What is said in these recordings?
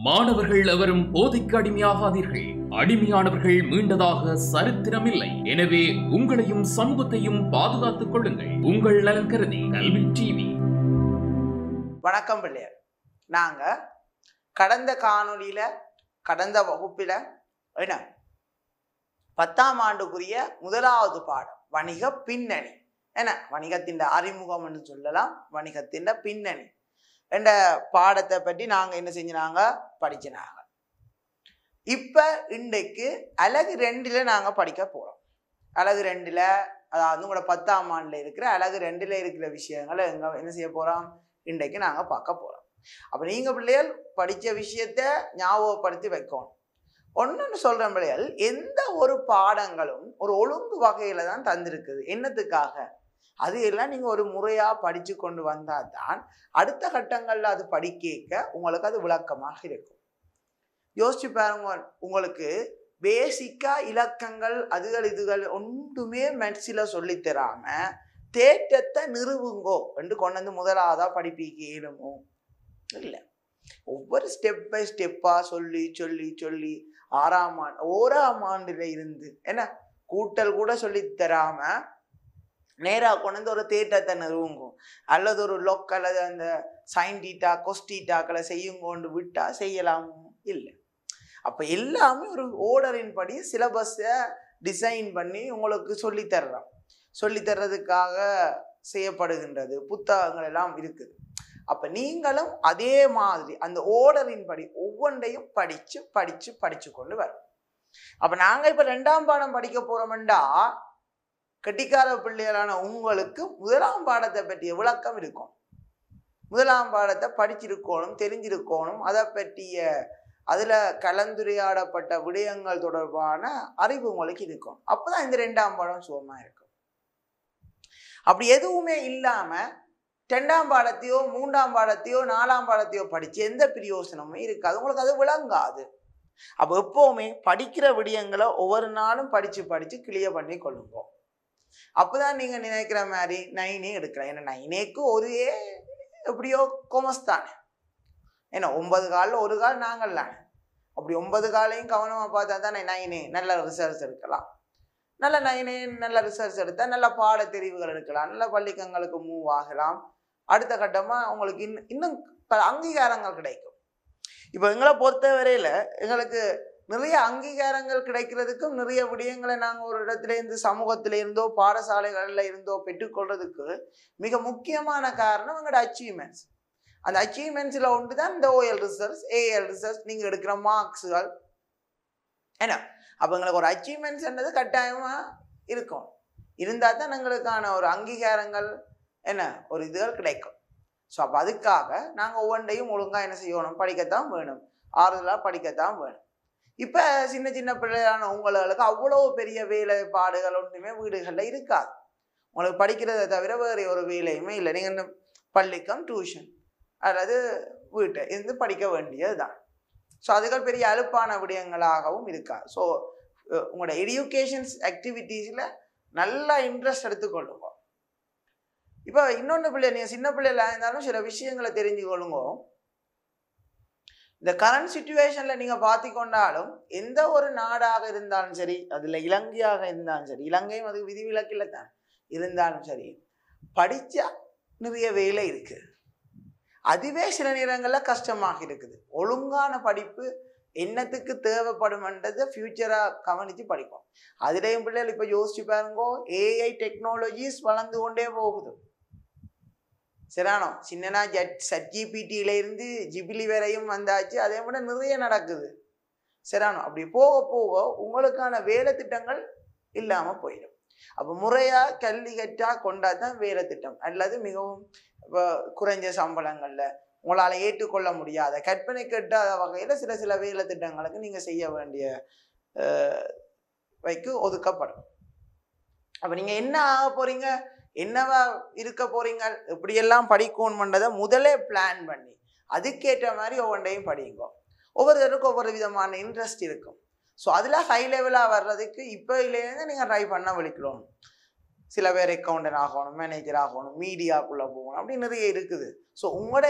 மாணவர்கள் எவரும் போதைக்கு அடிமையாகாதீர்கள். அடிமையானவர்கள் மீண்டதாக சரித்திரமில்லை. எனவே உங்களையும் சமூகத்தையும் பாதுகாத்துக் கொள்ளுங்கள். உங்கள் நலன் கருதி கல்வி டிவி. வணக்கம் பிள்ளையர். நாங்க கடந்த காணொளியில கடந்த வகுப்பில என்ன 10ஆம் ஆண்டுக்குரிய முதலாவது பாடம் வணிக பின்னணி, என்ன வணிகத்தின் அறிமுகம் என்று சொல்லலாம், வணிகத்தின் பின்னணி என்ற பாடத்தை பற்றி நாங்கள் என்ன செஞ்சினாங்க படிச்சினாங்க. இப்போ இன்றைக்கு அலகு 2ல் நாங்கள் படிக்க போகிறோம். அலகு 2ல், அதாவது உங்களோட 10ஆம் ஆண்டில் இருக்கிற அலகு 2ல் இருக்கிற விஷயங்களை என்ன செய்ய போகிறோம், இன்றைக்கு நாங்கள் பார்க்க போகிறோம். அப்போ நீங்கள் பிள்ளைகள் படித்த விஷயத்தை ஞாபகப்படுத்தி வைக்கணும். ஒன்றுன்னு சொல்கிறேன் பிள்ளைகள், எந்த ஒரு பாடங்களும் ஒரு ஒழுங்கு வகையில் தான் தந்திருக்குது. என்னத்துக்காக? அது எல்லாம் நீங்கள் ஒரு முறையாக படித்து கொண்டு வந்தால் தான் அடுத்த கட்டங்களில் அது படிக்க உங்களுக்கு அது விளக்கமாக இருக்கும். யோசிச்சு பாருங்க, உங்களுக்கு பேசிக்காக இலக்கங்கள் அதுகள் இதுகள் ஒன்றுமே மெட்ஸில் சொல்லித்தராம தேற்றத்தை நிறுவுங்கோ என்று கொண்டு வந்து முதலாவதாக படிப்பிக்க இயலுமோ? இல்லை. ஒவ்வொரு ஸ்டெப் பை ஸ்டெப்பாக சொல்லி சொல்லி சொல்லி 1ஆம் ஆண்டில் இருந்து என்ன கூட்டல் கூட சொல்லித்தராம நேராக கொண்டு வந்து ஒரு தேற்றத்தை நிறுவுங்கோ, அல்லது ஒரு லொக் அல்லது அந்த சைன் டீட்டா கொஸ்டீட்டாக்களை செய்யுங்கோண்டு விட்டால் செய்யலாமோ? இல்லை. அப்போ எல்லாமே ஒரு ஓர்டரின் படி சிலபஸை டிசைன் பண்ணி உங்களுக்கு சொல்லித்தர்றோம். சொல்லித்தர்றதுக்காக செய்யப்படுகின்றது, புத்தகங்கள் எல்லாம் இருக்குது. அப்போ நீங்களும் அதே மாதிரி அந்த ஓர்டரின் படி ஒவ்வொன்றையும் படித்து படித்து படித்து கொண்டு வரோம். அப்போ நாங்கள் இப்போ 2ஆம் பாடம் படிக்க போகிறோம்டா கட்டிக்கார பிள்ளைகளான உங்களுக்கு 1ஆம் பாடத்தை பற்றிய விளக்கம் இருக்கும். 1ஆம் பாடத்தை படிச்சிருக்கணும், தெரிஞ்சிருக்கணும், அதை பற்றிய அதில் கலந்துரையாடப்பட்ட விடயங்கள் தொடர்பான அறிவு உங்களுக்கு இருக்கும். அப்போ தான் இந்த 2ஆம் பாடம் சுகமாக இருக்கும். அப்படி எதுவுமே இல்லாமல் 2ஆம் பாடத்தையோ 3ஆம் பாடத்தையோ 4ஆம் பாடத்தையோ படித்து எந்த பிரயோசனமும் இருக்காது, உங்களுக்கு அது விளங்காது. அப்போ எப்போவுமே படிக்கிற விடயங்களை ஒவ்வொரு நாளும் படித்து படித்து கிளியர் பண்ணி கொள்ளுங்க. அப்போதான் நீங்கள் நினைக்கிற மாதிரி 9 எடுக்கலாம். ஏன்னா 9க்கு ஒரு எப்படியோ கொமஸ் தானே, ஏன்னா 9 காலில் ஒரு கால் நாங்கள் தானே. அப்படி 9 காலையும் கவனமாக பார்த்தா தான் 9 நல்ல ரிசர்ச் எடுக்கலாம். நல்ல 9 நல்ல ரிசர்ச் எடுத்தால் நல்ல பாட தெரிவுகள் எடுக்கலாம், நல்ல பள்ளிக்கங்களுக்கு மூவ் ஆகலாம். அடுத்த கட்டமாக உங்களுக்கு இன்னும் பல அங்கீகாரங்கள் கிடைக்கும். இப்போ எங்களை பொறுத்த வரையில் எங்களுக்கு நிறைய அங்கீகாரங்கள் கிடைக்கிறதுக்கும் நிறைய விடயங்களை நாங்கள் ஒரு இடத்துல இருந்து சமூகத்தில் இருந்தோ பாடசாலைகளில் இருந்தோ பெற்றுக்கொள்றதுக்கு மிக முக்கியமான காரணம் எங்களோட அச்சீவ்மெண்ட்ஸ். அந்த அச்சீவ்மெண்ட்ஸில் ஒன்று தான் இந்த OL ரிசர்ச், AL ரிசர்ச், நீங்கள் எடுக்கிற மார்க்ஸுகள் என்ன. அப்போ எங்களுக்கு ஒரு அச்சீவ்மெண்ட்ஸ்ன்றது கட்டாயமாக இருக்கும். இருந்தால் தான் எங்களுக்கான ஒரு அங்கீகாரங்கள் என்ன ஒரு இதுகள் கிடைக்கும். ஸோ அப்போ அதுக்காக நாங்கள் ஒவ்வொன்றையும் ஒழுங்காக என்ன செய்யணும், படிக்கத்தான் வேணும், ஆறுதலாக படிக்கத்தான் வேணும். இப்போ சின்ன சின்ன பிள்ளைகளான உங்களுக்கு அவ்வளோ பெரிய வேலைப்பாடுகள் ஒன்றுமே வீடுகளில் இருக்காது. உங்களுக்கு படிக்கிறத தவிர வேறு ஒரு வேலையுமே இல்லை. நீங்கள் பள்ளிக்கம் டியூஷன் அல்லது வீட்டை இருந்து படிக்க வேண்டியது தான். ஸோ அதுகள் பெரிய அலுப்பான விடயங்களாகவும் இருக்காது. ஸோ உங்களோட எஜுகேஷன்ஸ் ஆக்டிவிட்டீஸில் நல்லா இன்ட்ரெஸ்ட் எடுத்துக்கொள்ளுங்க. இப்போ இன்னொன்று பிள்ளை, நீங்கள் சின்ன பிள்ளைகளாக இருந்தாலும் சில விஷயங்களை தெரிஞ்சு கொள்ளுங்க. இந்த கரண்ட் சிச்சுவேஷனில் நீங்கள் பார்த்து கொண்டாலும் எந்த ஒரு நாடாக இருந்தாலும் சரி, அதில் இலங்கையாக இருந்தாலும் சரி, இலங்கையும் அது விதிவிலக்கில் தான் இருந்தாலும் சரி, படித்தா நிறைய வேலை இருக்குது. அதுவே சில நேரங்களில் கஷ்டமாக இருக்குது. ஒழுங்கான படிப்பு என்னத்துக்கு தேவைப்படும்ன்றதை ஃபியூச்சராக கவனித்து படிப்போம். அதுலேயும் பிள்ளைகள் இப்போ யோசிச்சு பாருங்கோ, AI டெக்னாலஜிஸ் வளர்ந்து கொண்டே போகுது. சரியானோ, சின்னனா ChatGPT-லேருந்து ஜிபிலி வரையும் வந்தாச்சு. அதே விட நிறைய நடக்குது. சரியானோ, அப்படி போக போக உங்களுக்கான வேலை திட்டங்கள் இல்லாமல் போயிடும். அப்போ முறையாக கல்வி கற்றால் கொண்டா தான் வேலை திட்டம், அல்லது மிகவும் குறைஞ்ச சம்பளங்களில் உங்களால் ஏற்றுக்கொள்ள முடியாத கற்பனை கட்டாத வகையில் சில வேலை திட்டங்களுக்கு நீங்கள் செய்ய வேண்டிய வைக்கு ஒதுக்கப்படும். அப்போ நீங்கள் என்ன ஆக போகிறீங்க, என்னவா இருக்க போறீங்க, இப்படியெல்லாம் படிக்கணும்ன்றதை முதலே பிளான் பண்ணி அதுக்கேற்ற மாதிரி ஒவ்வொன்றையும் படிங்க. ஒவ்வொருத்தருக்கும் ஒவ்வொரு விதமான இன்ட்ரெஸ்ட் இருக்கும். ஸோ அதில் ஹை லெவலாக வர்றதுக்கு இப்போலேருந்து நீங்கள் ட்ரை பண்ண வலிக்கிறோம். சில பேர் அக்கௌண்டன்ட் ஆகணும், மேனேஜர் ஆகணும், மீடியாக்குள்ளே போகணும், அப்படி நிறைய இருக்குது. ஸோ உங்களோட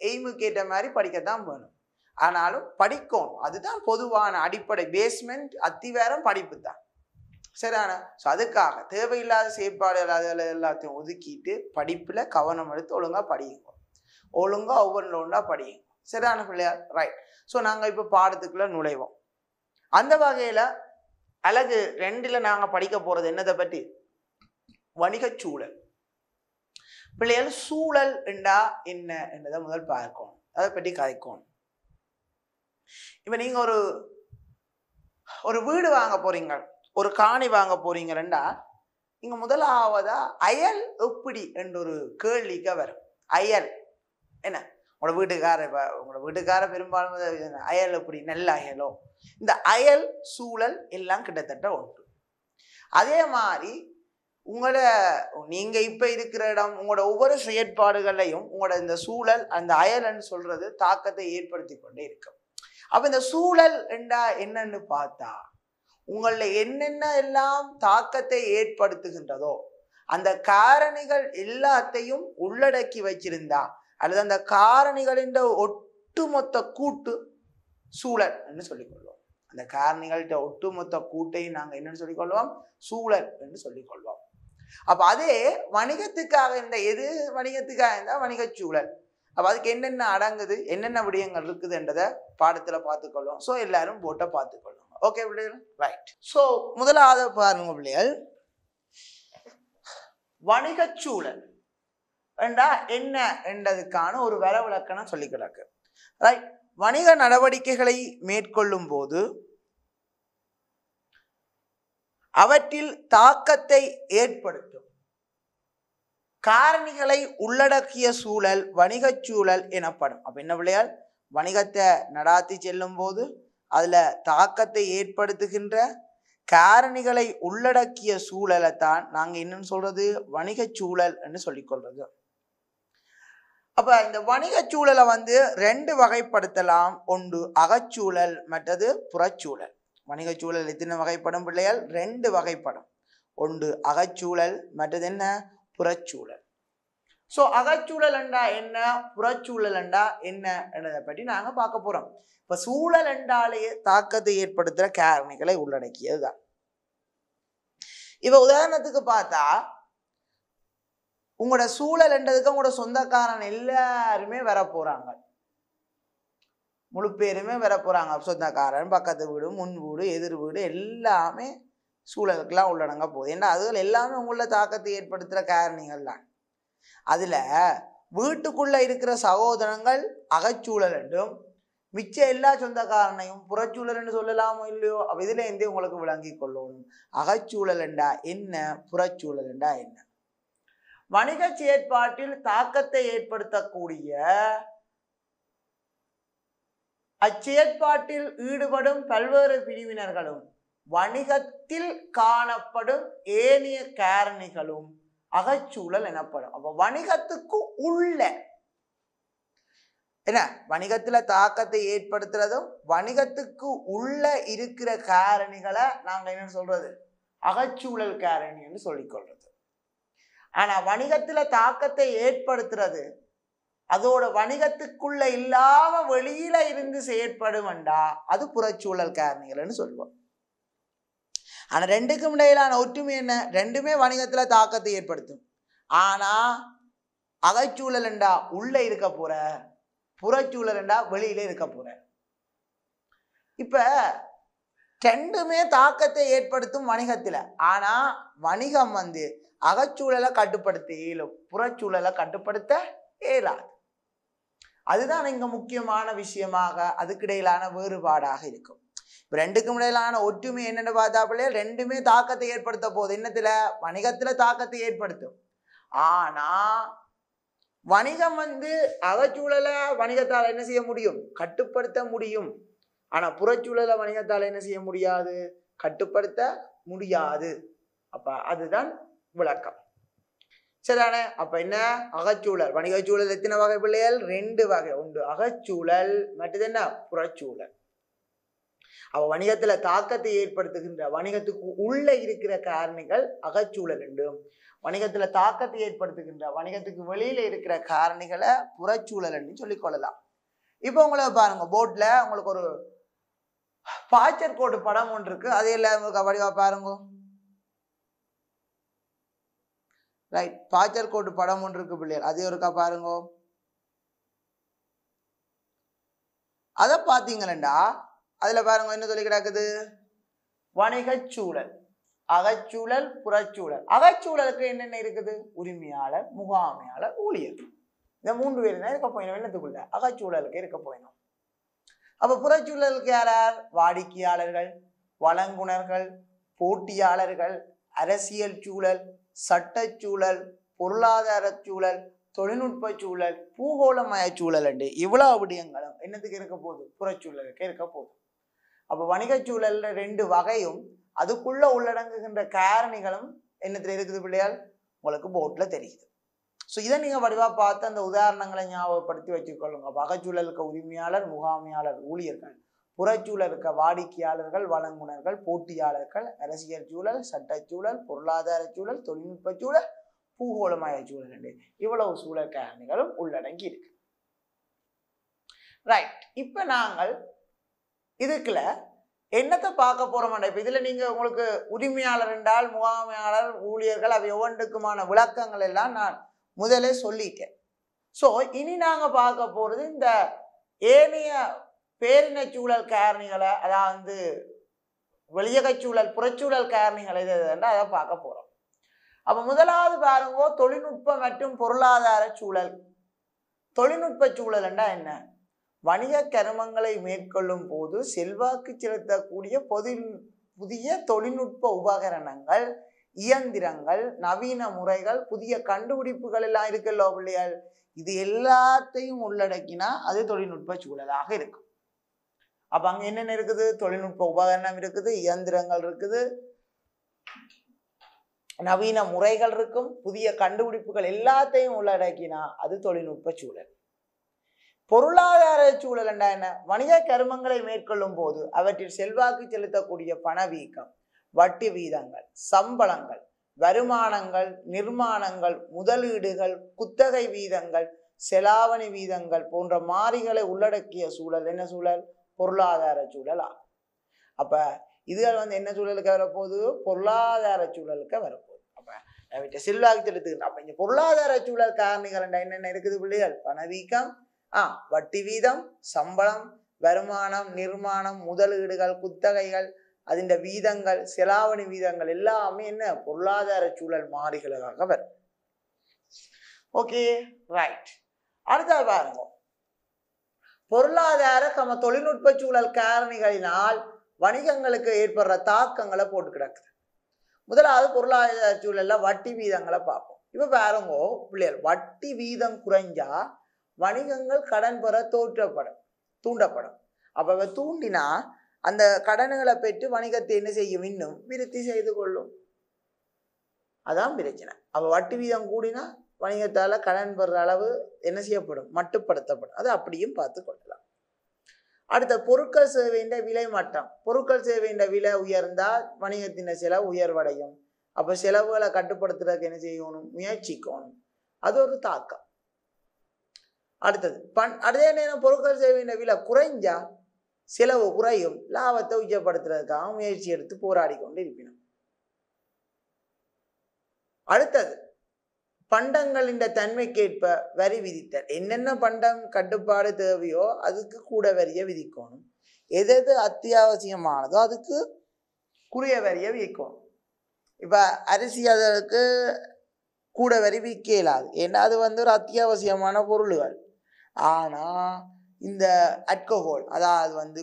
எய்முக்கு ஏற்ற மாதிரி படிக்கத்தான் வேணும். ஆனாலும் படிக்கணும். அதுதான் பொதுவான அடிப்படை பேஸ்மெண்ட், அத்திவாரம் படிப்பு தான். சரிதானே? ஸோ அதுக்காக தேவையில்லாத செயற்பாடுகள் அதில் எல்லாத்தையும் ஒதுக்கிட்டு படிப்பில் கவனம் எடுத்து ஒழுங்காக படியுங்க, ஒழுங்காக ஒவ்வொன்று ஒன்றா படியுங்க. சரிதான பிள்ளையார்? ரைட். ஸோ நாங்கள் இப்போ பாடத்துக்குள்ள நுழைவோம். அந்த வகையில் அழகு 2ல் நாங்கள் படிக்க போகிறது என்னதை பற்றி? வணிகச் சூழல். பிள்ளைகள் சூழல் என்றா என்ன என்றதை முதல் பார்க்கணும், அதை பற்றி கதைக்கணும். இப்போ நீங்கள் ஒரு வீடு வாங்க போறீங்க, ஒரு காணி வாங்க போறீங்கன்னா நீங்க முதலாவதா அயல் எப்படி என்ற ஒரு கேள்விக்கு வரும். அயல் என்ன? உங்களோட வீட்டுக்கார பெரும்பாலும் அயல் எப்படி, நல்ல அயலோ? இந்த அயல் சூழல் எல்லாம் கிட்டத்தட்ட ஒன்று. அதே மாதிரி நீங்க இப்ப இருக்கிற இடம், உங்களோட ஒவ்வொரு செயற்பாடுகளையும் உங்களோட இந்த சூழல், அந்த அயல்ன்னு சொல்றது தாக்கத்தை ஏற்படுத்தி கொண்டே இருக்கும். அப்ப இந்த சூழல் என்றா என்னன்னு பார்த்தா, உங்கள என்னென்ன எல்லாம் தாக்கத்தை ஏற்படுத்துகின்றதோ அந்த காரணிகள் எல்லாத்தையும் உள்ளடக்கி வச்சிருந்தா, அல்லது அந்த காரணிகளின் ஒட்டுமொத்த கூட்டு சூழல் என்று சொல்லிக்கொள்வோம். அந்த காரணிகள்கிட்ட ஒட்டுமொத்த கூட்டையும் நாங்கள் என்னன்னு சொல்லிக்கொள்வோம்? சூழல் என்று சொல்லிக்கொள்வோம். அப்ப அதே வணிகத்துக்காக இந்த எது வணிகத்துக்காக இருந்தா வணிகச் சூழல். அப்ப அதுக்கு என்னென்ன அடங்குது, என்னென்ன விடயங்கள் இருக்குதுன்றதை பாடத்துல பார்த்துக்கொள்வோம். ஸோ எல்லாரும் போட்ட பார்த்துக்கொள்ளும். ஓகே பிள்ளைகள்? ரைட். ஸோ முதலாவது பாருங்க பிள்ளைகள், வணிகச் சூழல் என்றா என்ன என்றதுக்கான ஒரு வரவிலக்கணம் சொல்லி கிடக்கு. ரைட். வணிக நடவடிக்கைகளை மேற்கொள்ளும் போது அவற்றில் தாக்கத்தை ஏற்படுத்தும் காரணிகளை உள்ளடக்கிய சூழல் வணிகச் சூழல் எனப்படும். அப்ப என்ன பிள்ளையால்? வணிகத்தை நடாத்தி செல்லும் போது அதுல தாக்கத்தை ஏற்படுத்துகின்ற காரணிகளை உள்ளடக்கிய சூழலை தான் நாங்க என்னன்னு சொல்றது? வணிகச் சூழல் என்று சொல்லிக்கொள்றது. அப்ப இந்த வணிகச் சூழலை 2 வகைப்படுத்தலாம். ஒன்று அகச்சூழல், மற்றது புறச்சூழல். வணிகச் சூழல் எத்தனை வகைப்படும் பிள்ளைகள்? 2 வகைப்படும். ஒன்று அகச்சூழல், மற்றது என்ன? புறச்சூழல். ஸோ அகச்சூழல் என்றா என்ன, புறச்சூழல் என்றா என்ன என்றதை பற்றி நாங்க பார்க்க போறோம். இப்ப சூழல் என்றாலேயே தாக்கத்தை ஏற்படுத்துற காரணிகளை உள்ளடக்கியதுதான். இப்ப உதாரணத்துக்கு பார்த்தா, உங்களோட சூழல் என்றதுக்கு உங்களோட சொந்தக்காரன் எல்லாருமே வர போறாங்க, முழு பேருமே வர போறாங்க. சொந்தக்காரன், பக்கத்து வீடு, முன் வீடு, எதிர் வீடு எல்லாமே சூழலுக்கெல்லாம் உள்ளடங்க போகுது. ஏன்னா அதுகள் எல்லாமே உங்கள தாக்கத்தை ஏற்படுத்துற காரணிகள் தான். அதுல வீட்டுக்குள்ள இருக்கிற சகோதரங்கள் அகச்சூழல் என்றும், மிச்ச எல்லா சொந்தக்காரனையும் புறச்சூழல் என்று சொல்லலாமோ இல்லையோ? அப்ப இதுல இருந்தே உங்களுக்கு விளங்கி கொள்ளணும் அகச்சூழல் என்றா என்ன, புறச்சூழல் என்றா என்ன. வணிக செயற்பாட்டில் தாக்கத்தை ஏற்படுத்தக்கூடிய அச்செயற்பாட்டில் ஈடுபடும் பல்வேறு பிரிவினர்களும் வணிகத்தில் காணப்படும் ஏனைய காரணிகளும் அகச்சூழல் எனப்படும். அப்ப வணிகத்துக்கு உள்ள என்ன, வணிகத்துல தாக்கத்தை ஏற்படுத்துறதும் வணிகத்துக்கு உள்ள இருக்கிற காரணிகளை நாங்க என்ன சொல்றது? அகச்சூழல் காரணின்னு சொல்லிக்கொள்றது. ஆனா வணிகத்துல தாக்கத்தை ஏற்படுத்துறது அதோட வணிகத்துக்குள்ள இல்லாம வெளியில இருந்து செயற்படும்டா அது புறச்சூழல் காரணிகள்னு சொல்லுவோம். ஆனா 2க்கும் இடையிலான ஒற்றுமை என்ன? 2மே வணிகத்துல தாக்கத்தை ஏற்படுத்தும். ஆனா அகச்சூழல் என்றா உள்ள இருக்க போற, புறச்சூழல் என்றா வெளியில இருக்க போற. இப்ப 2மே தாக்கத்தை ஏற்படுத்தும் வணிகத்துல. ஆனா வணிகம் அகச்சூழலை கட்டுப்படுத்த இயலும், புறச்சூழலை கட்டுப்படுத்த இயலாது. அதுதான் இங்க முக்கியமான விஷயமாக அதுக்கிடையிலான வேறுபாடாக இருக்கும். இப்ப 2க்கும் இடையிலான ஒற்றுமை என்னன்னு பார்த்தாப்பிள்ளையே, 2மே தாக்கத்தை ஏற்படுத்த போகுது. என்னத்துல? வணிகத்துல தாக்கத்தை ஏற்படுத்தும். ஆனா வணிகம் அகச்சூழலை வணிகத்தால் என்ன செய்ய முடியும்? கட்டுப்படுத்த முடியும். ஆனா புறச்சூழலை வணிகத்தால் என்ன செய்ய முடியாது? கட்டுப்படுத்த முடியாது. அப்ப அதுதான் விளக்கம். சரிதானே? அப்ப என்ன? அகச்சூழல், வணிகச்சூழல் எத்தனை வகை பிள்ளைகள்? 2 வகை. ஒன்று அகச்சூழல், மற்றது என்ன? புறச்சூழல். அவ வணிகத்துல தாக்கத்தை ஏற்படுத்துகின்ற வணிகத்துக்கு உள்ள இருக்கிற காரணிகள் அகச்சூழல் என்றும், வணிகத்துல தாக்கத்தை ஏற்படுத்துகின்ற வணிகத்துக்கு வெளியில இருக்கிற காரணிகளை புறச்சூழல் என்று சொல்லிக் கொள்ளலாம். இப்போ உங்களுக்கு பாருங்க போர்ட்ல உங்களுக்கு ஒரு பாய்ச்சல் கோடு படம் ஒன்று இருக்கு. அது எல்லாம் வடிவா பாருங்க. ரைட், பாய்ச்சல் கோடு படம் ஒன்று இருக்கு பிள்ளைகள், அது ஒருக்கா பாருங்க. அதை பார்த்தீங்களா அதுல பாருங்க என்ன சொல்லி கிடக்குது, வணிகச் சூழல், அகச்சூழல், புறச்சூழல். அகச்சூழலுக்கு என்னென்ன இருக்குது, உரிமையாளர், முகாமையாளர், ஊழியர். இந்த 3 பேர் தான் இருக்க போயிடும் என்னத்துக்குள்ள, அகச்சூழலுக்கு இருக்க போயிடும். அப்ப புறச்சூழலுக்கு யாரார், வாடிக்கையாளர்கள், வழங்குனர்கள், போட்டியாளர்கள், அரசியல் சூழல், சட்டச்சூழல், பொருளாதார சூழல், தொழில்நுட்ப சூழல், பூகோளமய சூழல் என்று இவ்வளவு விடயங்களும் என்னத்துக்கு இருக்க போகுது, புறச்சூழலுக்கு இருக்க போகுது. அப்ப வணிகச் சூழல்ல 2 வகையும் அதுக்குள்ள உள்ளடங்குகின்ற காரணிகளும் என்னத்துல இருக்குது பிள்ளையால் உங்களுக்கு போர்ட்ல தெரியுது. ஸோ இதை நீங்க வடிவா பார்த்து அந்த உதாரணங்களை ஞாபகப்படுத்தி வச்சுக்கொள்ளுங்க. அகச்சூழலுக்கு உரிமையாளர், முகாமையாளர், ஊழியர்கள், புறச்சூழலுக்கு வாடிக்கையாளர்கள், வழங்குனர்கள், போட்டியாளர்கள், அரசியல் சூழல், சட்டச்சூழல், பொருளாதார சூழல், தொழில்நுட்ப சூழல், பூகோளமய சூழல் என்று இவ்வளவு சூழல் காரணிகளும் உள்ளடங்கி இருக்கு. ரைட், இப்ப நாங்கள் இதுக்குள்ள என்னத்தை பார்க்க போறோம். இப்ப இதுல நீங்க உங்களுக்கு உரிமையாளர் என்றால், முகாமையாளர், ஊழியர்கள் அவை ஒவ்வொன்றுக்குமான விளக்கங்கள் எல்லாம் நான் முதலே சொல்லிட்டேன். ஸோ இனி நாங்க பார்க்க போறது இந்த ஏனைய பேரின சூழல் காரணிகளை, அதாவது வெளியகச்சூழல், புறச்சூழல் காரணிகள் எது அதை பார்க்க போறோம். அப்ப முதலாவது பாருங்க, தொழில்நுட்ப மற்றும் பொருளாதார சூழல். தொழில்நுட்ப சூழல் என்றா என்ன, வணிக கருமங்களை மேற்கொள்ளும் போது செல்வாக்கு செலுத்தக்கூடிய புதிய தொழில்நுட்ப உபகரணங்கள், இயந்திரங்கள், நவீன முறைகள், புதிய கண்டுபிடிப்புகள் எல்லாம் இருக்குல்ல பிள்ளைகள், இது எல்லாத்தையும் உள்ளடக்கினா அது தொழில்நுட்ப சூழலாக இருக்கும். அப்ப அங்க என்னென்ன இருக்குது, தொழில்நுட்ப உபகரணம் இருக்குது, இயந்திரங்கள் இருக்குது, நவீன முறைகள் இருக்கும், புதிய கண்டுபிடிப்புகள் எல்லாத்தையும் உள்ளடக்கினா அது தொழில்நுட்ப சூழல். பொருளாதார சூழல் என்றா என்ன, வணிக கருமங்களை மேற்கொள்ளும் போது அவற்றில் செல்வாக்கு செலுத்தக்கூடிய பணவீக்கம், வட்டி வீதங்கள், சம்பளங்கள், வருமானங்கள், நிர்மாணங்கள், முதலீடுகள், குத்தகை வீதங்கள், செலாவணி வீதங்கள் போன்ற மாறிகளை உள்ளடக்கிய சூழல் என்ன சூழல், பொருளாதார சூழல் ஆகும். அப்ப இதுகள் என்ன சூழலுக்கு வரப்போகுது, பொருளாதார சூழலுக்கு வரப்போகுது. அப்ப செல்வாக்கு செலுத்துகின்ற அப்ப இந்த பொருளாதார சூழல் காரணிகள் என்னென்ன இருக்குது பிள்ளைகள், பணவீக்கம், வட்டி வீதம், சம்பளம், வருமானம், நிர்மாணம், முதலீடுகள், குத்தகைகள், அதின் வீதங்கள், செலாவணி வீதங்கள் எல்லாமே என்ன பொருளாதார சூழல் மாறிகளாக வரும். Okay, right. அடுத்தது பாருங்க, பொருளாதார தொழில்நுட்ப சூழல் காரணிகளினால் வணிகங்களுக்கு ஏற்படுற தாக்கங்களை போட்டு கிடக்குது. முதலாவது பொருளாதார சூழல்ல வட்டி வீதங்களை பார்ப்போம். இப்ப பாருங்க பிள்ளைகள், வட்டி வீதம் குறைஞ்சா வணிகங்கள் கடன் பெற தூண்டப்படும். அப்ப தூண்டினா அந்த கடன்களை பெற்று வணிகத்தை என்ன செய்யும், இன்னும் விருத்தி செய்து கொள்ளும். அதான் பிரச்சனை. அப்ப வட்டி வீதம் கூடினா வணிகத்தால கடன் பெற அளவு என்ன செய்யப்படும், மட்டுப்படுத்தப்படும். அது அப்படியும் பார்த்து கொள்ளலாம். அடுத்த பொருட்கள் சேவையின் விலை மட்டம். பொருட்கள் சேவையின் விலை உயர்ந்தால் வணிகத்தின் செலவு உயர்வடையும். அப்ப செலவுகளை கட்டுப்படுத்துறதுக்கு என்ன செய்யணும், முயற்சிக்கணும். அது ஒரு தாக்கம். அடுத்தது அதே நேரம் பொருட்கள் சேவையின் விலை குறைஞ்சா செலவு குறையும், லாபத்தை உச்சப்படுத்துறதுக்காக முயற்சி எடுத்து போராடி கொண்டு இருப்பினும். அடுத்தது பண்டங்களின் தன்மைக்கேற்ப வரி விதித்தல். என்னென்ன பண்டம் கட்டுப்பாடு தேவையோ அதுக்கு கூட வரியை விதிக்கணும். எது அத்தியாவசியமானதோ அதுக்கு குறைய வரியை விதிக்கணும். இப்ப அரிசி அதற்கு கூட வரி விதிக்க இயலாது, ஏன்னா அது ஒரு அத்தியாவசியமான பொருள்கள். ஆனா இந்த அல்கோஹால், அதாவது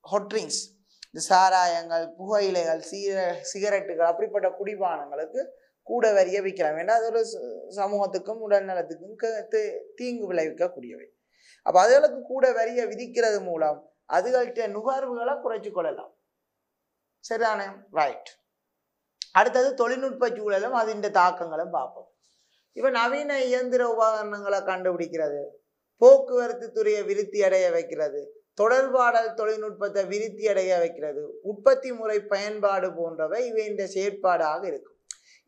ஹாட் ட்ரிங்க்ஸ், இந்த சாராயங்கள், புகையிலைகள், சிகரெட்டுகள், அப்படிப்பட்ட குடிபானங்களுக்கு கூட வரியை விற்கலாம். ஏன்னா அது ஒரு சமூகத்துக்கும் உடல் நலத்துக்கும் தீங்கு விளைவிக்கக்கூடியவை. அப்ப அதுகளுக்கு கூட வரியை விதிக்கிறது மூலம் அதுகள்கிட்ட நுகர்வுகளை குறைச்சு கொள்ளலாம். சரிதானே, ரைட். அடுத்தது தொழில்நுட்ப சூழலும் அதின் தாக்கங்களும் பார்ப்போம். இப்ப நவீன இயந்திர உபகரணங்களை கண்டுபிடிக்கிறது, போக்குவரத்து துறையை விருத்தி அடைய வைக்கிறது, தொடர்பாடல் தொழில்நுட்பத்தை விருத்தி அடைய வைக்கிறது, உற்பத்தி முறை பயன்பாடு போன்றவை இவை இந்த செயற்பாடாக இருக்கும்.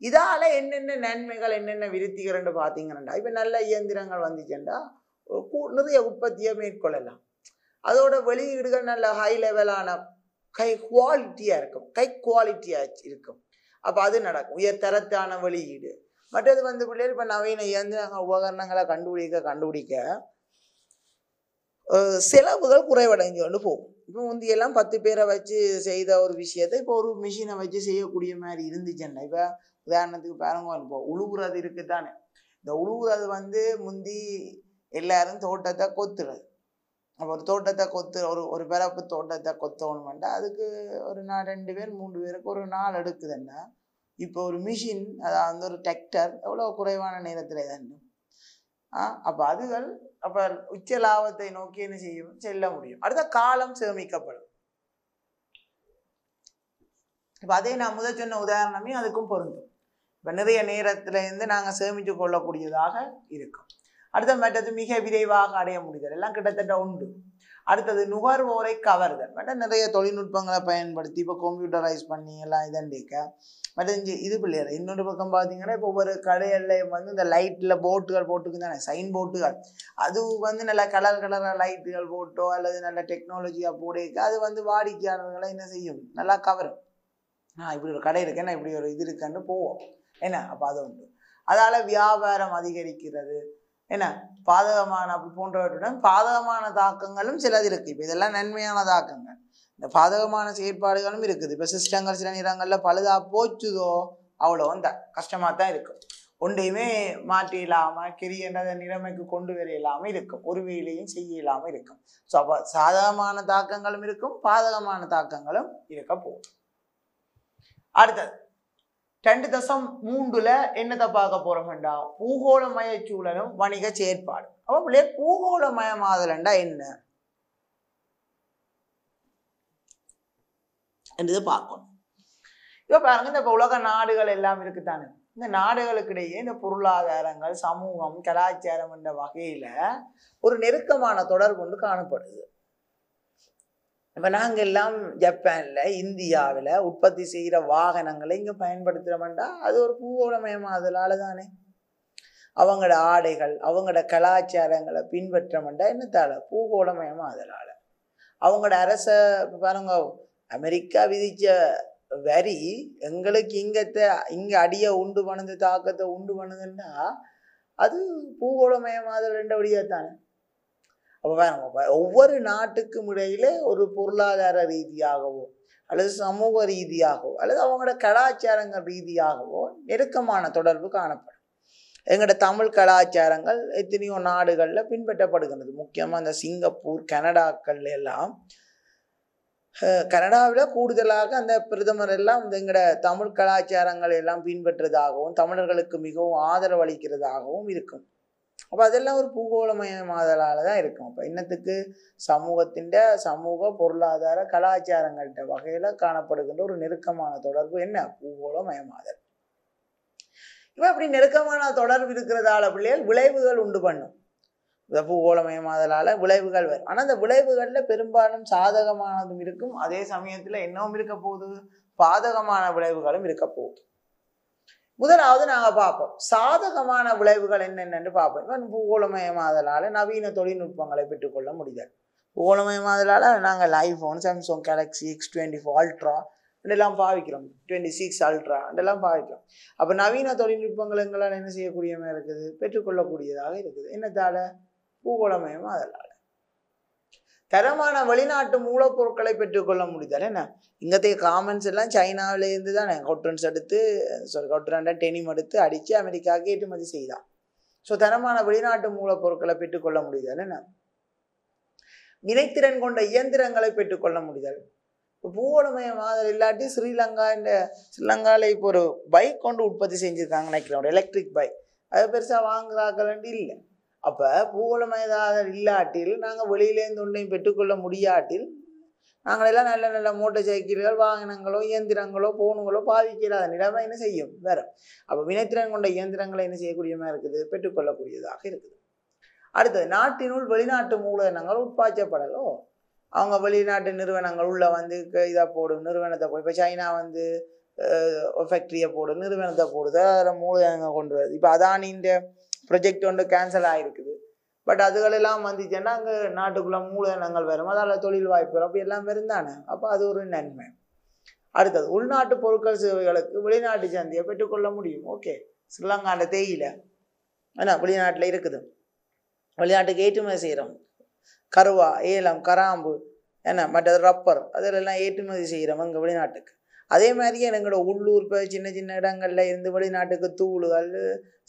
இதால என்னென்ன நன்மைகள், என்னென்ன விருத்திகள் என்று பார்த்தீங்கன்னா, இப்ப நல்ல இயந்திரங்கள் வந்துச்சுன்னா நிறைய உற்பத்தியை மேற்கொள்ளலாம். அதோட வெளியீடுகள் நல்ல ஹை லெவலான கை குவாலிட்டியாக இருக்கும். அப்போ அது நடக்கும், உயர் தரத்தான வெளியீடு. மற்றது பிள்ளைகள் இப்போ நவீன இயந்திர உபகரணங்களை கண்டுபிடிக்க செலவுகள் குறைவடைஞ்சு கொண்டு போகும். இப்போ முந்தியெல்லாம் 10 பேரை வச்சு செய்த ஒரு விஷயத்தை இப்போ ஒரு மிஷினை வச்சு செய்யக்கூடிய மாதிரி இருந்துச்சுன்னா, இப்போ உதாரணத்துக்கு பாருங்க, இப்போ உழுவுறது இருக்குதானே, இந்த உழுவுறது முந்தி எல்லாரும் தோட்டத்தை கொத்துறது. அப்போ ஒரு தோட்டத்தை ஒரு பிறப்பு தோட்டத்தை கொத்தணுமெண்டா அதுக்கு ஒரு 2 பேர் 3 பேருக்கு ஒரு நாள் எடுக்குதுன்னா, இப்போ ஒரு மிஷின், அதாவது ஒரு டிராக்டர் எவ்வளோ குறைவான நேரத்தில் தானே. அப்போ அதுகள் அப்போ உச்ச லாபத்தை நோக்கி என்ன செய்யும், செல்ல முடியும். அடுத்த காலம் சேமிக்கப்படும். இப்போ அதே நான் முதல் சொன்ன உதாரணமே அதுக்கும் பொருந்தும். இப்போ நிறைய நேரத்திலேருந்து நாங்கள் சேமித்து கொள்ளக்கூடியதாக இருக்கும். அடுத்த மற்றது மிக விரைவாக அடைய முடிதல் எல்லாம் கிட்டத்தட்ட உண்டு. அடுத்தது நுகர்வோரை கவர்தல். மற்ற நிறைய தொழில்நுட்பங்களை பயன்படுத்தி இப்போ கம்ப்யூட்டரைஸ் பண்ணி எல்லாம் இதண்டிக்க மற்ற இது பிள்ளைகள். இன்னொரு பக்கம் பார்த்தீங்கன்னா இப்போ ஒவ்வொரு கடைகள்லையும் இந்த லைட்டில் போட்டுகள் போட்டுக்கு தானே, சைன் போட்டுகள், அது நல்ல கலராக லைட்டுகள் போட்டோ அல்லது நல்ல டெக்னாலஜியாக போடிக்க அது வாடிக்கையாளர்களை என்ன செய்யும், நல்லா கவரும். இப்படி ஒரு கடை இருக்கேன்னா இப்படி ஒரு இது இருக்குன்னு போவோம் என்ன. அப்போ அது உண்டு. அதால் வியாபாரம் அதிகரிக்கிறது என்ன, பாதகமான போன்றவற்றுடன் பாதகமான தாக்கங்களும் சிலது இருக்குது. இப்போ இதெல்லாம் நன்மையான தாக்கங்கள். இந்த பாதகமான செயற்பாடுகளும் இருக்குது. இப்போ சிஸ்டங்கள் சில நேரங்களில் பழுதா போச்சுதோ அவ்வளோ கஷ்டமாக தான் இருக்கும். ஒன்றையுமே மாற்றி இல்லாமல் கிரியன்றத நிலைமைக்கு கொண்டு வர இல்லாமல் இருக்கும், ஒரு வேலையும் செய்ய இல்லாமல் இருக்கும். ஸோ அப்போ சாதகமான தாக்கங்களும் இருக்கும், பாதகமான தாக்கங்களும் இருக்க போகும். அடுத்தது 2.3 என்னத்தை பார்க்க போறோம்டா, பூகோளமய சூழலும் வணிக செயற்பாடு. அப்போ பிள்ளைய பூகோளமயமாதல்ண்டா என்ன என்றது பார்க்கணும். இப்போ பாருங்க, இந்த உலக நாடுகள் எல்லாம் இருக்குதானே, இந்த நாடுகளுக்கிடையே இந்த பொருளாதாரங்கள், சமூகம், கலாச்சாரம் என்ற வகையில ஒரு நெருக்கமான தொடர்பு கொண்டு காணப்படுது. இப்போ நாங்கள் எல்லாம் ஜப்பானில், இந்தியாவில் உற்பத்தி செய்கிற வாகனங்களை இங்கே பயன்படுத்துகிறோம்டா அது ஒரு பூகோளமயமாதலால் தானே. அவங்களோட ஆடைகள், அவங்களோட கலாச்சாரங்களை பின்பற்றமெண்டா என்னத்தால், பூகோளமயமாதலால். அவங்களோட அரச பாருங்க, அமெரிக்கா விதித்த வரி எங்களுக்கு இங்கே அடியை உண்டு பண்ணுது, தாக்கத்தை உண்டு பண்ணுதுன்னா அது பூகோளமயமாதல் ரெண்டு வழியாக தானே. அப்போ பாருங்க, ஒவ்வொரு நாட்டுக்கும் இடையில ஒரு பொருளாதார ரீதியாகவோ அல்லது சமூக ரீதியாகவோ அல்லது அவங்களோட கலாச்சாரங்கள் ரீதியாகவோ நெருக்கமான தொடர்பு காணப்படும். எங்களோட தமிழ் கலாச்சாரங்கள் எத்தனையோ நாடுகளில் பின்பற்றப்படுகின்றது. முக்கியமாக இந்த சிங்கப்பூர், கனடாக்கள் எல்லாம், கனடாவில் கூடுதலாக அந்த பிரதமர் எல்லாம் எங்களோட தமிழ் கலாச்சாரங்கள் எல்லாம் பின்பற்றுறதாகவும் தமிழர்களுக்கு மிகவும் ஆதரவு அளிக்கிறதாகவும் இருக்கும். அப்போ அதெல்லாம் ஒரு பூகோளமயமாதலால் தான் இருக்கும். அப்போ இன்னத்துக்கு சமூக பொருளாதார கலாச்சாரங்கள்ட்ட வகையில் காணப்படுகின்ற ஒரு நெருக்கமான தொடர்பு என்ன, பூகோளமயமாதல். இப்போ அப்படி நெருக்கமான தொடர்பு இருக்கிறதால பிள்ளைகள் விளைவுகள் உண்டு பண்ணும். இந்த பூகோளமயமாதலால் விளைவுகள் வரும். ஆனால் அந்த விளைவுகளில் பெரும்பாலும் சாதகமானதும் இருக்கும், அதே சமயத்தில் என்னவும் இருக்க போகுது, பாதகமான விளைவுகளும் இருக்க போகுது. முதலாவது நாங்கள் பார்ப்போம் சாதகமான விளைவுகள் என்னென்னு பார்ப்போம். இப்போ பூகோளமயமாதலால் நவீன தொழில்நுட்பங்களை பெற்றுக்கொள்ள முடியாது. பூகோளமயமாதலால் நாங்கள் iPhone, Samsung Galaxy X24 ultra இதெல்லாம் பாவிக்கிறோம், 26 அல்ட்ரா இதெல்லாம் பாவிக்கிறோம். அப்போ நவீன தொழில்நுட்பங்கள் எங்களால் என்ன செய்யக்கூடியமாக இருக்குது, பெற்றுக்கொள்ளக்கூடியதாக இருக்குது. என்னத்தால், பூகோளமயமாதலால். தரமான வெளிநாட்டு மூலப்பொருட்களை பெற்றுக்கொள்ள முடியுதால் என்ன, இங்கத்தைய காமன்ஸ் எல்லாம் சைனாவிலேருந்து தானே கொட்ரன்ஸை டெனிம் எடுத்து அடித்து அமெரிக்காவுக்கு ஏற்றுமதி செய்தான். ஸோ தரமான வெளிநாட்டு மூலப்பொருட்களை பெற்றுக்கொள்ள முடியுதால் என்ன, வினைத்திறன் கொண்ட இயந்திரங்களை பெற்றுக்கொள்ள முடியுதால். இப்போ பூகோளமயமாதல் இல்லாட்டி ஸ்ரீலங்காவில் இப்போ ஒரு பைக் கொண்டு உற்பத்தி செஞ்சுருக்காங்க நினைக்கிறேன், ஒரு எலக்ட்ரிக் பைக். அது பெருசாக வாங்குறாக்கலண்டி இல்லை. அப்போ பூகோளமயமாதல் இல்லாட்டில் நாங்கள் வெளியிலேருந்து ஒன்றையும் பெற்றுக்கொள்ள முடியாட்டில் நாங்கள் எல்லாம் நல்ல நல்ல மோட்டர் சைக்கிள்கள், வாகனங்களோ, இயந்திரங்களோ, போனுங்களோ பாவிக்கிறாத நிலைமை என்ன செய்யும் வேறு. அப்போ வினைத்திறன் கொண்ட இயந்திரங்களை என்ன செய்யக்கூடியமாக இருக்குது, பெற்றுக்கொள்ளக்கூடியதாக இருக்குது. அடுத்தது நாட்டினுள் வெளிநாட்டு மூலதனங்கள் உட்பாய்ச்சப்படலோ. அவங்க வெளிநாட்டு நிறுவனங்கள் உள்ள இதாக போடும், நிறுவனத்தை போடும். இப்போ சைனா ஃபேக்ட்ரியை போடும், நிறுவனத்தை போடுது, அதில் மூலதனங்கள் கொண்டு வருது. இப்போ அதானின்ற ப்ரொஜெக்ட் ஒன்று கேன்சல் ஆகிருக்குது. பட் அதுகளெல்லாம் வந்துச்சுன்னா அங்கே நாட்டுக்குள்ள மூலதனங்கள் வரும், அதால் தொழில் வாய்ப்பு அப்படி எல்லாம் வரும் தானே. அப்போ அது ஒரு நன்மை. அடுத்தது உள்நாட்டு பொருட்கள் சேவைகளுக்கு வெளிநாட்டு சந்தையை பெற்றுக்கொள்ள முடியும். ஓகே, ஸ்ரீலங்காண்ட தேயிலை ஆனால் வெளிநாட்டில் இருக்குது, வெளிநாட்டுக்கு ஏற்றுமதி செய்கிறோம். கருவா, ஏலம், கராம்பு மற்றது ரப்பர் அதிலெல்லாம் ஏற்றுமதி செய்கிறோம் அங்கே வெளிநாட்டுக்கு. அதே மாதிரியே எங்களோட உள்ளூர் இப்போ சின்ன சின்ன இடங்கள்ல இருந்து வெளிநாட்டுக்கு தூள்கள்,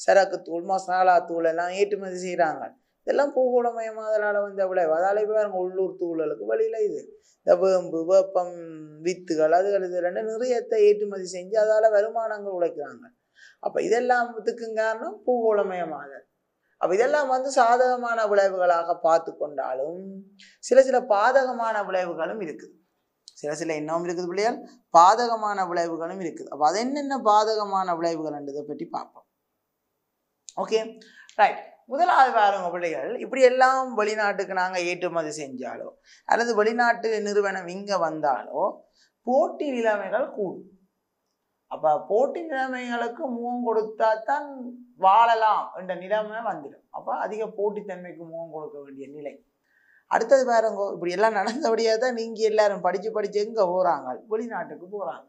சரக்கு தூள், மசாலா தூள் எல்லாம் ஏற்றுமதி செய்கிறாங்க. இதெல்லாம் பூகோளமயமாதலால் வந்த விளைவு. அதால் இப்போ உள்ளூர் தூள்களுக்கு வழியில் இது இந்த வேம்பு, வேப்பம் வித்துகள் அதுகள் இது ரெண்டு நிறையத்தை ஏற்றுமதி செஞ்சு அதால் வருமானங்கள் உழைக்கிறாங்க. அப்போ இதெல்லாத்துக்கும் காரணம் பூகோளமயமாதல். அப்போ இதெல்லாம் சாதகமான விளைவுகளாக பார்த்து கொண்டாலும் சில பாதகமான விளைவுகளும் இருக்குது. சில இன்னமும் இருக்குது பிள்ளைகள், பாதகமான விளைவுகளும் இருக்குது. அப்போ அது என்னென்ன பாதகமான விளைவுகள்ன்றதை பற்றி பார்ப்போம். Okay right. முதலாவது பாருங்க பிள்ளைகள், இப்படி எல்லாம் வெளிநாட்டுக்கு நாங்கள் ஏற்றுமதி செஞ்சாலோ அல்லது வெளிநாட்டு நிறுவனம் இங்கே வந்தாலோ போட்டி நிலைமைகள் கூடும். அப்போ போட்டி நிலைமைகளுக்கு முகம் கொடுத்தா தான் வாழலாம் என்ற நிலைமை வந்துடும். அப்போ அதிக போட்டித்தன்மைக்கு முகம் கொடுக்க வேண்டிய நிலை. அடுத்தது பாருங்க, இப்படி எல்லாம் நடந்தபடியாக தான் நீங்கள் எல்லாரும் படித்து எங்கே போகிறாங்க, வெளிநாட்டுக்கு போகிறாங்க.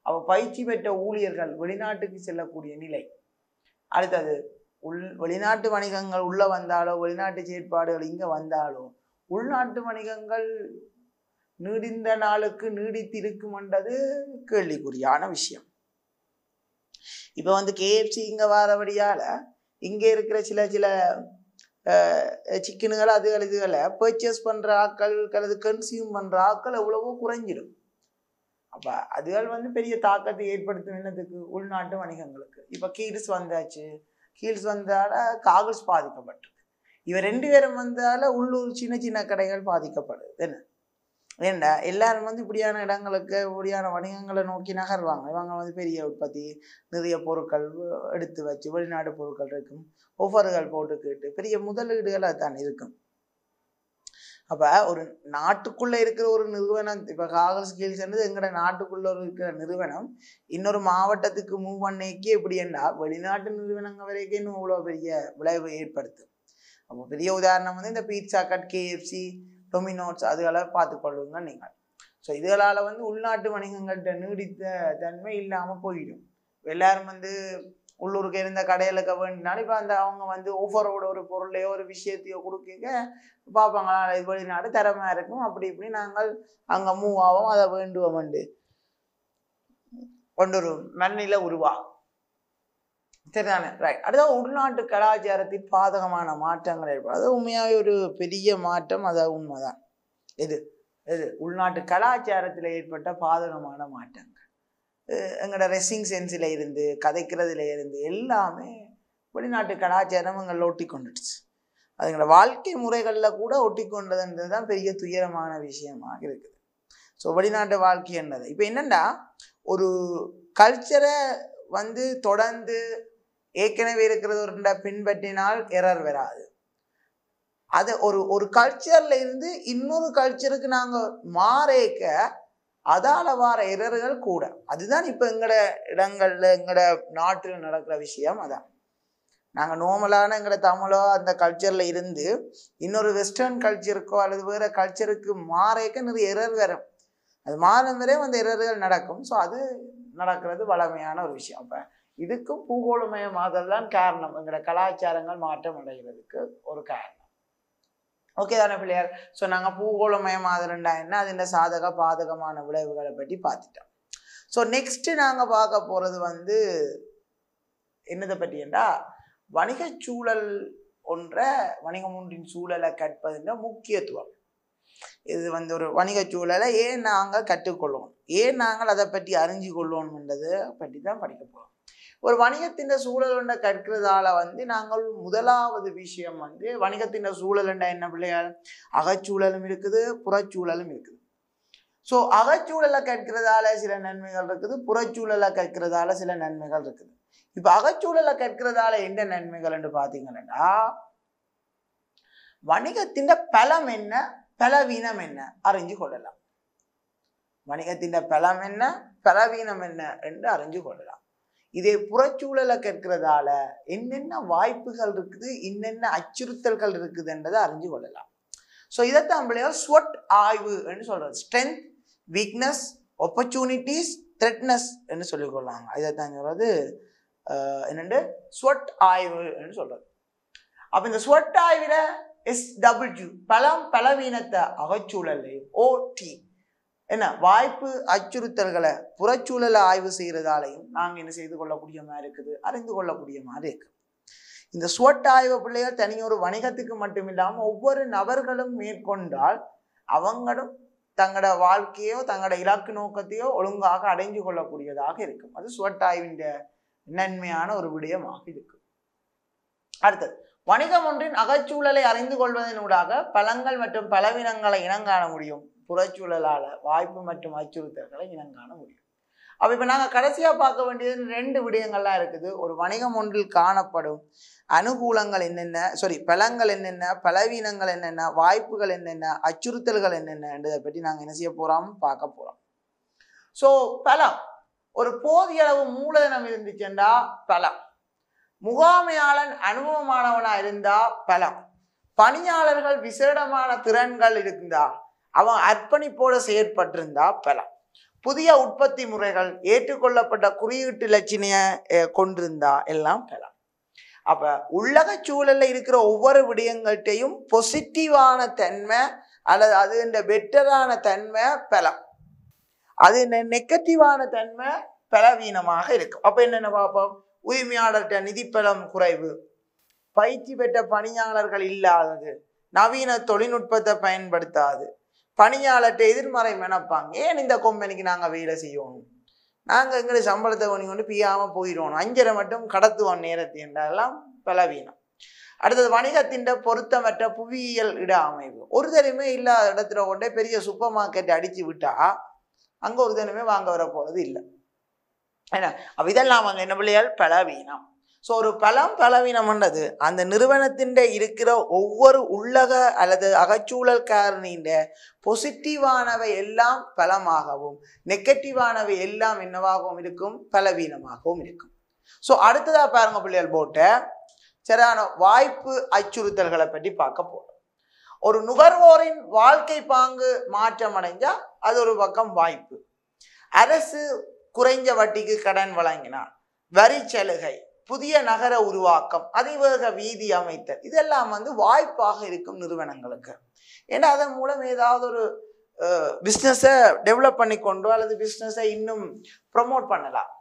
அப்போ பயிற்சி பெற்ற ஊழியர்கள் வெளிநாட்டுக்கு செல்லக்கூடிய நிலை. அடுத்தது வெளிநாட்டு வணிகங்கள் உள்ளே வந்தாலோ வெளிநாட்டு செயற்பாடுகள் இங்கே வந்தாலோ உள்நாட்டு வணிகங்கள் நீடிந்த நாளுக்கு நீடித்திருக்கும்ன்றது கேள்விக்குறியான விஷயம். இப்போ KFC இங்கே வாரபடியால் இங்கே இருக்கிற சில சிக்கனுகள் இதுகளை பர்ச்சேஸ் பண்ணுற ஆட்கள் அல்லது கன்சியூம் பண்ணுற ஆட்கள் எவ்வளவோ குறைஞ்சிடும். அப்போ அதுகள் பெரிய தாக்கத்தை ஏற்படுத்தும் என்னதுக்கு, உள்நாட்டு வணிகங்களுக்கு. இப்போ கீல்ஸ் வந்தாச்சு, கீல்ஸ் வந்தால காகிள்ஸ் பாதிக்கப்பட்டிருக்கு. இவ ரெண்டு பேரும் வந்தால உள்ளூர் சின்ன கடைகள் பாதிக்கப்படுது. ஏண்டா எல்லாரும் இப்படியான இடங்களுக்கு இப்படியான வணிகங்களை நோக்கி நகர்வாங்க. இவங்க பெரிய உற்பத்தி, நிறைய பொருட்கள் எடுத்து வச்சு வெளிநாட்டு பொருட்கள் இருக்கும், ஒஃபர்கள் போட்டு கேட்டு பெரிய முதலீடுகள் அதுதான் இருக்கும். அப்போ ஒரு நாட்டுக்குள்ளே இருக்கிற ஒரு நிறுவனம், இப்போ காகிள்ஸ் கீல்ஸ் எங்களோட நாட்டுக்குள்ளே இருக்கிற நிறுவனம் இன்னொரு மாவட்டத்துக்கு மூவ் பண்ணிக்கே எப்படி என்ன வெளிநாட்டு நிறுவனங்கள் வரைக்கும் இன்னும் இவ்வளோ பெரிய விளைவு ஏற்படுத்தும். அப்போ பெரிய உதாரணம் இந்த பீட்சா கட், KFC, டொமினோஸ் அதுகளை பார்த்துக்கொள்ளுங்க நீங்கள். ஸோ இதுகளால் உள்நாட்டு வணிகங்கள்கிட்ட நீடித்த தன்மை இல்லாமல் போயிடும். எல்லாரும் உள்ளூருக்கு இருந்த கடைகளுக்கு வேண்டினாலும் இப்போ அவங்க ஓஃபரோட ஒரு பொருளையோ ஒரு விஷயத்தையோ கொடுக்க பார்ப்பாங்களா, இது வெளிநாடு தரமாக இருக்கும், அப்படி இப்படி நாங்கள் அங்கே மூவ் ஆவோம், அதை வேண்டுவோம் கொண்டொரு மண்ணில உருவாகும். சரிதானே? ரைட். அடுத்த உள்நாட்டு கலாச்சாரத்தின் பாதகமான மாற்றங்கள் ஏற்படும். அது உண்மையாகவே ஒரு பெரிய மாற்றம், அது உண்மைதான். எது உள்நாட்டு கலாச்சாரத்தில் ஏற்பட்ட பாதகமான மாற்றங்கள் எங்களோட ரெஸ்ஸிங் சென்ஸில் இருந்து கதைக்கிறதுல இருந்து எல்லாமே வெளிநாட்டு கலாச்சாரம் எங்களை ஒட்டி கொண்டுடுச்சு. அதுங்களோட வாழ்க்கை முறைகளில் கூட ஒட்டி கொண்டதுன்றது தான் பெரிய துயரமான விஷயமாக இருக்குது. ஸோ வெளிநாட்டு வாழ்க்கை என்னது இப்போ என்னென்னா, ஒரு கல்ச்சரை தொடர்ந்து ஏற்கனவே இருக்கிறது ஒரு பின்பற்றினால் எரர் வராது. அதை ஒரு கல்ச்சர்ல இருந்து இன்னொரு கல்ச்சருக்கு நாங்கள் மாறேக்க அதால வார எரர்கள் கூட. அதுதான் இப்போ எங்களோட இடங்கள்ல எங்களோட நாட்டில் நடக்கிற விஷயம். அதான் நாங்கள் நார்மலான எங்களோட தமிழோ அந்த கல்ச்சர்ல இருந்து இன்னொரு வெஸ்டர்ன் கல்ச்சருக்கோ அல்லது வேற கல்ச்சருக்கு மாறேக்க நிறைய எரர் வரும். அது மாறும் வரை அந்த எரர்கள் நடக்கும். ஸோ அது நடக்கிறது வளமையான ஒரு விஷயம். அப்போ இதுக்கும் பூகோளமயமாதல் தான் காரணம், எங்களோட கலாச்சாரங்கள் மாற்றம் அடைகிறதுக்கு ஒரு காரணம். ஓகே தானே பிள்ளையார்? ஸோ நாங்கள் பூகோளமயமாதல்ண்டா என்ன, அது சாதக பாதகமான விளைவுகளை பற்றி பார்த்துட்டோம். ஸோ நெக்ஸ்ட் நாங்கள் பார்க்க போகிறது என்னதை பற்றியண்டா, வணிகச் சூழல் ஒன்றை வணிகம் ஒன்றின் சூழலை கற்பதுன்ற முக்கியத்துவம். இது ஒரு வணிகச் சூழலை ஏன் நாங்கள் கற்றுக்கொள்வோம், ஏன் நாங்கள் அதை பற்றி அறிஞ்சு கொள்வோம்ன்றதை பற்றி தான் படிக்க போகிறோம். ஒரு வணிகத்தின் சூழல் ஒன்றை கற்கிறதால நாங்கள் முதலாவது விஷயம் வணிகத்தின் சூழல் என்ன பிள்ளைகள், அகச்சூழலும் இருக்குது, புறச்சூழலும் இருக்குது. ஸோ அகச்சூழலை கற்கிறதால சில நன்மைகள் இருக்குது, புறச்சூழலை கற்கிறதால சில நன்மைகள் இருக்குது. இப்போ அகச்சூழலை கற்கிறதால என்ன நன்மைகள் என்று பார்த்தீங்கன்னா, வணிகத்தின் பலம் என்ன, பலவீனம் என்ன அறிஞ்சு கொள்ளலாம். வணிகத்தின் பலம் என்ன, பலவீனம் என்ன என்று அறிஞ்சு கொள்ளலாம். இதே புறச்சூழலை கேட்கிறதால என்னென்ன வாய்ப்புகள் இருக்குது, என்னென்ன அச்சுறுத்தல்கள் இருக்குதுன்றதை அறிஞ்சு கொள்ளலாம். ஸோ இதைத்தான் பிள்ளைகள் ஸ்வொட் ஆய்வு என்று சொல்றது. ஸ்ட்ரென்த், வீக்னஸ், ஆப்பர்ச்சுனிட்டிஸ், த்ரெட்னஸ் என்று சொல்லிக்கொள்ளாங்க. இதைத்தான் சொல்றது என்னென்று ஸ்வொட் ஆய்வு என்று சொல்றது. அப்ப இந்த ஸ்வொட் ஆய்வுல SW பலம் பலவீனத்தை அகச்சூழலையும், OT என்ன வாய்ப்பு அச்சுறுத்தல்களை புறச்சூழலை ஆய்வு செய்யறதாலையும் நாங்கள் என்ன செய்து கொள்ளக்கூடிய மாதிரி இருக்குது, அறிந்து கொள்ளக்கூடிய மாதிரி இருக்கு. இந்த ஸ்வொட் ஆய்வு பிள்ளைகள் தனியொரு வணிகத்துக்கு மட்டும் இல்லாமல் ஒவ்வொரு நபர்களும் மேற்கொண்டால் அவங்களும் தங்களோட வாழ்க்கையோ தங்களோட இலக்கு நோக்கத்தையோ ஒழுங்காக அடைஞ்சு கொள்ளக்கூடியதாக இருக்கும். அது ஸ்வொட் ஆய்வின் நன்மையான ஒரு விடயமாக இருக்கும். அடுத்தது, வணிகம் ஒன்றின் அகச்சூழலை அறிந்து கொள்வதனூடாக பலங்கள் மற்றும் பலவீனங்களை இனங்காண முடியும். புறச்சூழலால வாய்ப்பு மற்றும் அச்சுறுத்தல்களை இனங்காண முடியும். அப்ப இப்ப நாங்க கடைசியா பார்க்க வேண்டியது 2 விடயங்கள்லாம் இருக்குது. ஒரு வணிகம் ஒன்றில் காணப்படும் அனுகூலங்கள் என்னென்ன, பலங்கள் என்னென்ன, பலவீனங்கள் என்னென்ன, வாய்ப்புகள் என்னென்ன, அச்சுறுத்தல்கள் என்னென்னன்றதை பற்றி நாங்க என்ன செய்ய போறோம், பார்க்க போறோம். ஸோ பலம், ஒரு போதிய அளவு மூலதனம் இருந்துச்சுண்டா பலம், முகாமையாளன் அனுபவமானவனா இருந்தா பலம், பணியாளர்கள் விசேடமான திறன்கள் இருந்தா, அவன் அர்ப்பணிப்போட செயற்பட்டிருந்தா பலம், புதிய உற்பத்தி முறைகள் ஏற்றுக்கொள்ளப்பட்ட குறியீட்டு லட்சணைய கொண்டிருந்தா எல்லாம் பலம். அப்ப உள்ளக சூழல்ல இருக்கிற ஒவ்வொரு விடயங்கள்ட்டையும் பொசிட்டிவான தன்மை அல்லது அது இந்த பெட்டரான தன்மை பலம், அது நெகட்டிவான தன்மை பலவீனமாக இருக்கும். அப்ப என்னென்ன பார்ப்போம், உரிமையாளர்கிட்ட நிதிப்பலம் குறைவு, பயிற்சி பெற்ற பணியாளர்கள் இல்லாதது, நவீன தொழில்நுட்பத்தை பயன்படுத்தாது, பணியாளர்கிட்ட எதிர்மறை நினைப்பாங்க, ஏன் இந்த கம்பெனிக்கு நாங்கள் வேலை செய்யணும், நாங்கள் எங்களை சம்பளத்தை பண்ணி கொண்டு பியாமல் போயிடணும், 5:30 மட்டும் கடத்துவோம் நேரத்தை என்றெல்லாம் பலவீனம். அடுத்தது, வணிகத்தின் பொருத்தமற்ற புவியியல் இட அமைவு, ஒரு தடமே இல்லாத இடத்துல கொண்டே பெரிய சூப்பர் மார்க்கெட் அடிச்சு விட்டா அங்கே ஒரு தடமே வாங்க வர போகிறது இல்லை. ஏன்னா அப்போ இதெல்லாம் அங்கே என்ன பிள்ளைகள் பலவீனம். ஸோ ஒரு பலவீனம்ன்றது அந்த நிறுவனத்தின் இருக்கிற ஒவ்வொரு உள்ளக அல்லது அகச்சூழல் காரணியின் பொசிட்டிவானவை எல்லாம் பலமாகவும் நெகட்டிவானவை எல்லாம் என்னவாகவும் இருக்கும், பலவீனமாகவும் இருக்கும். ஸோ அடுத்ததா பாருங்க பிள்ளைகள் போட்ட சரியான வாய்ப்பு அச்சுறுத்தல்களை பற்றி பார்க்க போறோம். ஒரு நுகர்வோரின் வாழ்க்கை பாங்கு மாற்றம் அடைஞ்சா அது ஒரு பக்கம் வாய்ப்பு. அரசு குறைஞ்ச வட்டிக்கு கடன் வழங்கினார், வரி சலுகை, புதிய நகர உருவாக்கம், அதிவேக வீதி அமைத்தல், இதெல்லாம் வாய்ப்பாக இருக்கும் நிறுவனங்களுக்கு. ஏன்னா அதன் மூலம் ஏதாவது ஒரு பிஸ்னஸை டெவலப் பண்ணி கொண்டோ அல்லது பிஸ்னஸை இன்னும் ப்ரொமோட் பண்ணலாம்.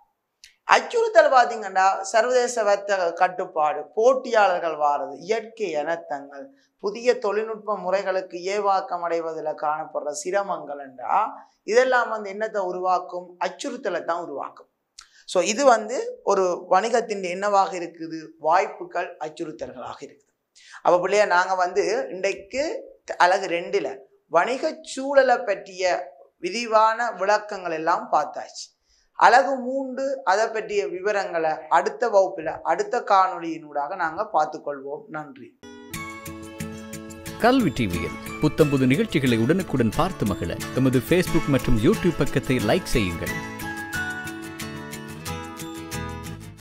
அச்சுறுத்தல் பார்த்தீங்கன்னா சர்வதேச வர்த்தக கட்டுப்பாடு, போட்டியாளர்கள் வாரது, இயற்கை அனர்த்தங்கள், புதிய தொழில்நுட்ப முறைகளுக்கு ஏவாக்கம் அடைவதில் காணப்படுற சிரமங்கள் என்றா இதெல்லாம் என்னத்தை உருவாக்கும், அச்சுறுத்தலை தான் உருவாக்கும். ஸோ இது ஒரு வணிகத்தின் என்னவாக இருக்குது, வாய்ப்புகள் அச்சுறுத்தல்களாக இருக்குது. அப்போ பிள்ளையா நாங்கள் இன்றைக்கு அலகு 2ல் வணிக சூழலை பற்றிய விரிவான விளக்கங்கள் எல்லாம் பார்த்தாச்சு. அலகு 3 அதை பற்றிய விவரங்களை அடுத்த வகுப்பில் அடுத்த காணொளியினூடாக நாங்கள் பார்த்துக்கொள்வோம். நன்றி. கல்வி டிவியில் புத்தம்புது நிகழ்ச்சிகளை உடனுக்குடன் பார்த்து மகிழ எமது Facebook மற்றும் YouTube பக்கத்தை லைக் செய்யுங்கள்.